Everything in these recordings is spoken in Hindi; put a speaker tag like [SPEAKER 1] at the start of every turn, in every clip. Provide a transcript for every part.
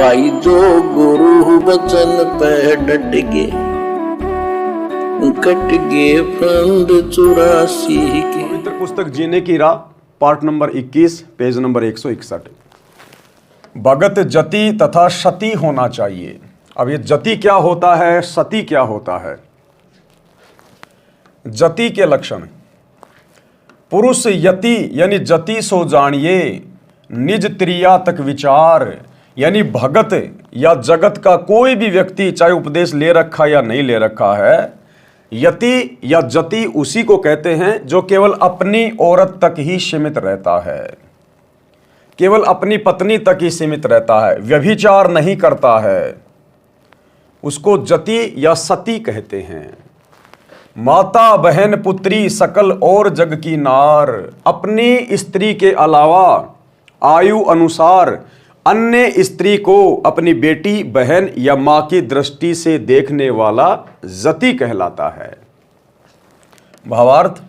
[SPEAKER 1] भाई जो गुरु वचन पे डट गए, कट गए फंद 84 के।
[SPEAKER 2] पवित्र पुस्तक जीने की राह, पार्ट नंबर 21, पेज नंबर 161। भगत जति तथा सती होना चाहिए। अब ये जति क्या होता है, सती क्या होता है? जति के लक्षण। पुरुष यति यानी जति सो जानिए, निज त्रिया तक विचार, यानी भगत या जगत का कोई भी व्यक्ति, चाहे उपदेश ले रखा या नहीं ले रखा है, यति या जति उसी को कहते हैं जो केवल अपनी औरत तक ही सीमित रहता है, केवल अपनी पत्नी तक ही सीमित रहता है, व्यभिचार नहीं करता है, उसको जति या सती कहते हैं। माता बहन पुत्री सकल और जग की नार, अपनी स्त्री के अलावा आयु अनुसार अन्य स्त्री को अपनी बेटी बहन या मां की दृष्टि से देखने वाला जति कहलाता है। भावार्थ,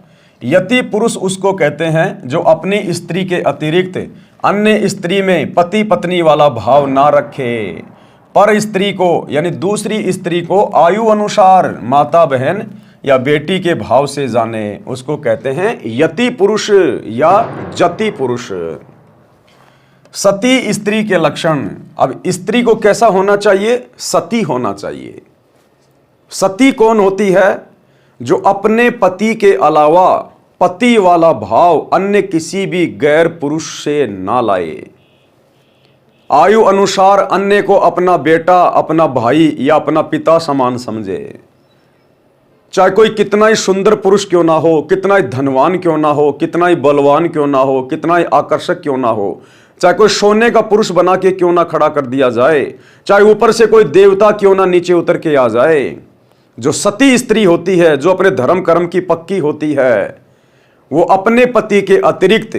[SPEAKER 2] यति पुरुष उसको कहते हैं जो अपनी स्त्री के अतिरिक्त अन्य स्त्री में पति पत्नी वाला भाव ना रखे, पर स्त्री को यानी दूसरी स्त्री को आयु अनुसार माता बहन या बेटी के भाव से जाने, उसको कहते हैं यति पुरुष या जति पुरुष। सती स्त्री के लक्षण। अब स्त्री को कैसा होना चाहिए? सती होना चाहिए। सती कौन होती है? जो अपने पति के अलावा पति वाला भाव अन्य किसी भी गैर पुरुष से ना लाए, आयु अनुसार अन्य को अपना बेटा, अपना भाई या अपना पिता समान समझे, चाहे कोई कितना ही सुंदर पुरुष क्यों ना हो, कितना ही धनवान क्यों ना हो, कितना ही बलवान क्यों ना हो, कितना ही आकर्षक क्यों ना हो, चाहे कोई सोने का पुरुष बना के क्यों ना खड़ा कर दिया जाए, चाहे ऊपर से कोई देवता क्यों ना नीचे उतर के आ जाए, जो सती स्त्री होती है, जो अपने धर्म कर्म की पक्की होती है, वो अपने पति के अतिरिक्त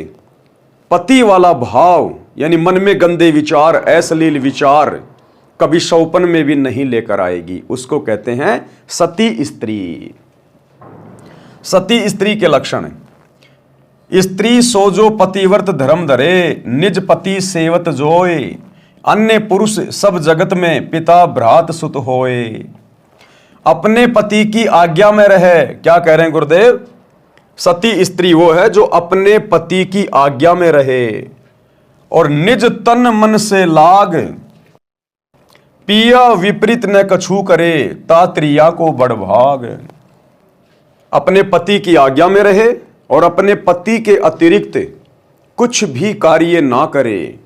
[SPEAKER 2] पति वाला भाव यानी मन में गंदे विचार, अश्लील विचार कभी सौपन में भी नहीं लेकर आएगी, उसको कहते हैं सती स्त्री। सती स्त्री के लक्षण। स्त्री सो जो पतिव्रत धर्म धरे, निज पति सेवत जोए, अन्य पुरुष सब जगत में पिता भ्रात सुत होए। अपने पति की आज्ञा में रहे। क्या कह रहे हैं गुरुदेव? सती स्त्री वो है जो अपने पति की आज्ञा में रहे और निज तन मन से लाग, पिया विपरीत न कछु करे, ता त्रिया को बड़भाग। अपने पति की आज्ञा में रहे और अपने पति के अतिरिक्त कुछ भी कार्य ना करे,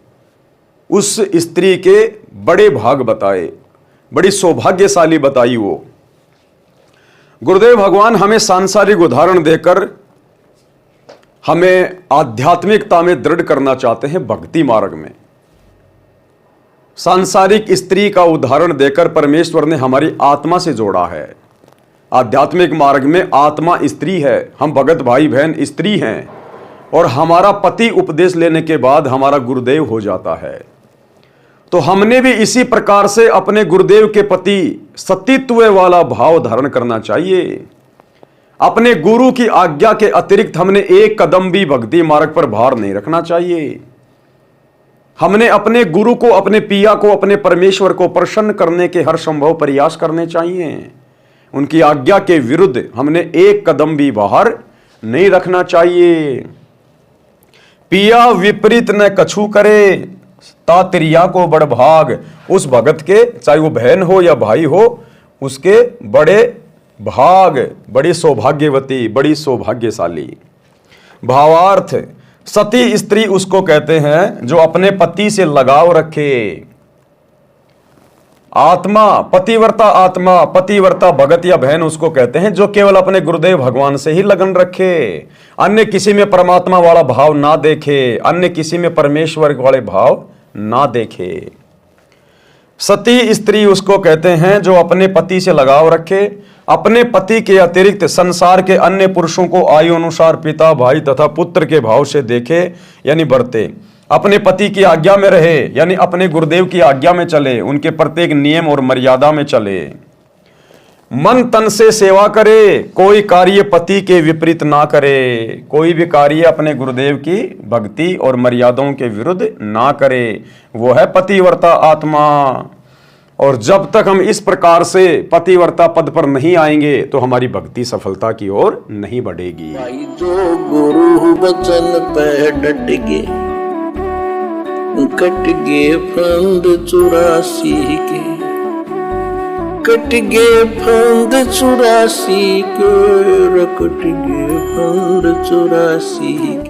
[SPEAKER 2] उस स्त्री के बड़े भाग बताए, बड़ी सौभाग्यशाली बताई वो। गुरुदेव भगवान हमें सांसारिक उदाहरण देकर हमें आध्यात्मिकता में दृढ़ करना चाहते हैं। भक्ति मार्ग में सांसारिक स्त्री का उदाहरण देकर परमेश्वर ने हमारी आत्मा से जोड़ा है। आध्यात्मिक मार्ग में आत्मा स्त्री है, हम भगत भाई बहन स्त्री हैं, और हमारा पति उपदेश लेने के बाद हमारा गुरुदेव हो जाता है। तो हमने भी इसी प्रकार से अपने गुरुदेव के प्रति सतीत्व वाला भाव धारण करना चाहिए। अपने गुरु की आज्ञा के अतिरिक्त हमने एक कदम भी भक्ति मार्ग पर भार नहीं रखना चाहिए। हमने अपने गुरु को, अपने पिया को, अपने परमेश्वर को प्रसन्न करने के हर संभव प्रयास करने चाहिए। उनकी आज्ञा के विरुद्ध हमने एक कदम भी बाहर नहीं रखना चाहिए। पिया विपरीत न कछु करे, ता त्रिया को बड़ भाग। उस भगत के, चाहे वो बहन हो या भाई हो, उसके बड़े भाग, बड़ी सौभाग्यवती, बड़ी सौभाग्यशाली। भावार्थ, सती स्त्री उसको कहते हैं जो अपने पति से लगाव रखे। आत्मा, पतिव्रता भगत या बहन उसको कहते हैं जो केवल अपने गुरुदेव भगवान से ही लगन रखे, अन्य किसी में परमात्मा वाला भाव ना देखे, अन्य किसी में परमेश्वर वाले भाव ना देखे। सती स्त्री उसको कहते हैं जो अपने पति से लगाव रखे, अपने पति के अतिरिक्त संसार के अन्य पुरुषों को आयु अनुसार पिता, भाई तथा पुत्र के भाव से देखे यानी बरते, अपने पति की आज्ञा में रहे यानी अपने गुरुदेव की आज्ञा में चले, उनके प्रत्येक नियम और मर्यादा में चले। मन तन से सेवा करे, कोई कार्य पति के विपरीत ना करे। कोई भी कार्य अपने गुरुदेव की भक्ति और मर्यादाओं के विरुद्ध ना करे, वो है पतिव्रता आत्मा। और जब तक हम इस प्रकार से पतिव्रता पद पर नहीं आएंगे तो हमारी भक्ति सफलता की ओर नहीं बढ़ेगी।
[SPEAKER 1] भाई जो गुरु बचन पे डट गे, कट गे फंद 84 के, कट गे फंद 84 के, कट गे फंद 84 के।